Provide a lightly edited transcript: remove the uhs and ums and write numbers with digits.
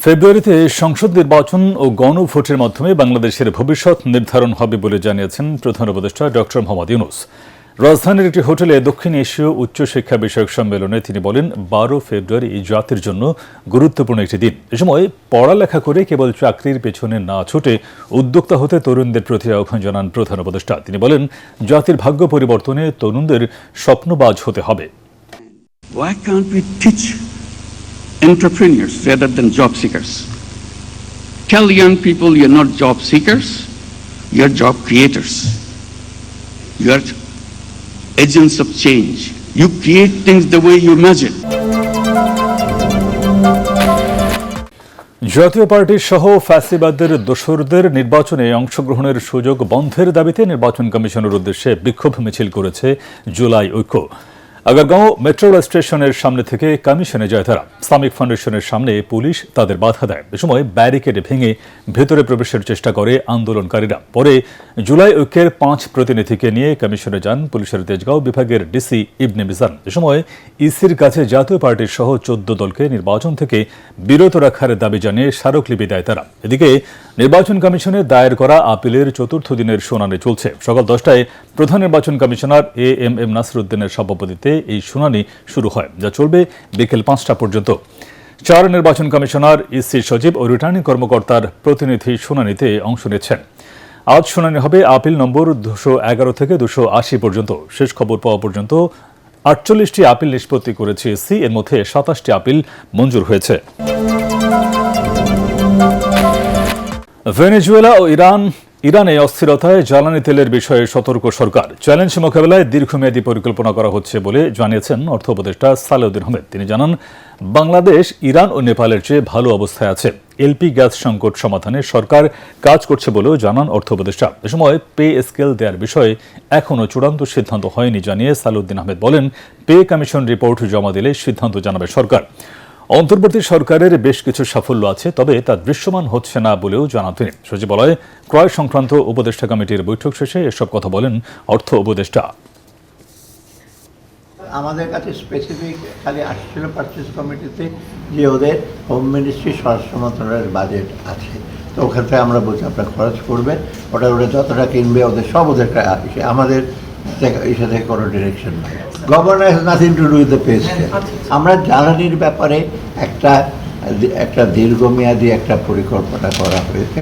ফেব্রুয়ারিতে সংসদ নির্বাচন ও গণভোটের মাধ্যমে বাংলাদেশের ভবিষ্যৎ নির্ধারণ হবে বলে জানিয়েছেন প্রধান উপদেষ্টা ড. মোহাম্মদ ইউনূস। রাজধানীর একটি হোটেলে দক্ষিণ এশীয় উচ্চশিক্ষা বিষয়ক সম্মেলনে তিনি বলেন, ১২ ফেব্রুয়ারি জাতির জন্য গুরুত্বপূর্ণ একটি দিন। এ সময় পড়ালেখা করে কেবল চাকরির পেছনে না ছুটে উদ্যোক্তা হতে তরুণদের প্রতি আহ্বান জানান প্রধান উপদেষ্টা। তিনি বলেন, জাতির ভাগ্য পরিবর্তনে তরুণদের স্বপ্নবাজ হতে হবে। Why can't we teach entrepreneurs rather than job seekers? Tell young people you're not job seekers, you're job creators. You're agents of change. You create things the way you imagine. জাতীয় পার্টির সহ ফ্যাসিবাদের দোসরদের নির্বাচনে অংশগ্রহণের সুযোগ বন্ধের দাবিতে নির্বাচন কমিশনের উদ্দেশ্যে বিক্ষোভ মিছিল করেছে জুলাই ঐক্য। আগারগাঁও মেট্রো রেল স্টেশনের সামনে থেকে কমিশনে যায় তারা। ইসলামিক ফাউন্ডেশনের সামনে পুলিশ তাদের বাধা দেয়। এ সময় ব্যারিকেড ভেঙে ভেতরে প্রবেশের চেষ্টা করে আন্দোলনকারীরা। পরে জুলাই ঐক্যের 5 প্রতিনিধিকে নিয়ে কমিশনে যান পুলিশের তেজগাঁও বিভাগের ডিসি ইবনে মিজান। এ সময় ইসির কাছে জাতীয় পার্টির সহ 14 দলকে নির্বাচন থেকে বিরত রাখার দাবি জানিয়ে স্মারকলিপি দেয় তারা। এদিকে নির্বাচন কমিশনে দায়ের করা আপিলের 4র্থ দিনের শুনানি চলছে। সকাল 10টায় প্রধান নির্বাচন কমিশনার এএমএম নাসিরউদ্দিনের সভাপতিত্বে এই শুনানি শুরু হয়, যা চলবে বিকেল 5টা পর্যন্ত। 4 নির্বাচন কমিশনার, ইসি সচিব ও রিটার্নিং কর্মকর্তার প্রতিনিধি শুনানিতে অংশ নিচ্ছেন। আজ শুনানি হবে আপিল নম্বর 211 থেকে 280 পর্যন্ত। শেষ খবর পাওয়া পর্যন্ত 48টি আপিল নিষ্পত্তি করেছে ইসি। এর মধ্যে 27টি আপিল মঞ্জুর হয়েছে। ভেনেজুয়েলা ও ইরানে অস্থিরতায় জ্বালানি তেলের বিষয়ে সতর্ক সরকার। চ্যালেঞ্জ মোকাবেলায় দীর্ঘমেয়াদী পরিকল্পনা করা হচ্ছে বলে জানিয়েছেন অর্থ উপদেষ্টা সালেউদ্দিন আহমেদ। তিনি জানান, বাংলাদেশ ইরান ও নেপালের চেয়ে ভালো অবস্থায় আছে। এলপি গ্যাস সংকট সমাধানে সরকার কাজ করছে বলেও জানান অর্থ উপদেষ্টা। এ সময় পে স্কেল দেওয়ার বিষয়ে এখনও চূড়ান্ত সিদ্ধান্ত হয়নি জানিয়ে সালেউদ্দিন আহমেদ বলেন, পে কমিশন রিপোর্ট জমা দিলে সিদ্ধান্ত জানাবে সরকার। অন্তর্বর্তী সরকারের বেশ কিছু সাফল্য আছে, তবে তা দৃশ্যমান হচ্ছে না বলেও জানান তিনি। সচিবালয়ে ক্রয় সংক্রান্ত উপদেষ্টা কমিটির বৈঠক শেষে এসব কথা বলেন অর্থ উপদেষ্টা। আমাদের কাছে স্পেসিফিক খালি আসছিল পারচেজ কমিটিতে যে ওদের হোম মিনিস্ট্রি, স্বরাষ্ট্র মন্ত্রণালয়ের বাজেট আছে, তো ওখান থেকে আমরা বলছি আপনারা খরচ করবেন, ওটা যতটা কিনবে ওদের সব ওদের আমাদের এসে থেকে কোনো ডিরেকশন নাই। Governor has nothing to do with the pay scale. আমরা জ্বালানির ব্যাপারে একটা দীর্ঘমেয়াদী একটা পরিকল্পনা করা হয়েছে।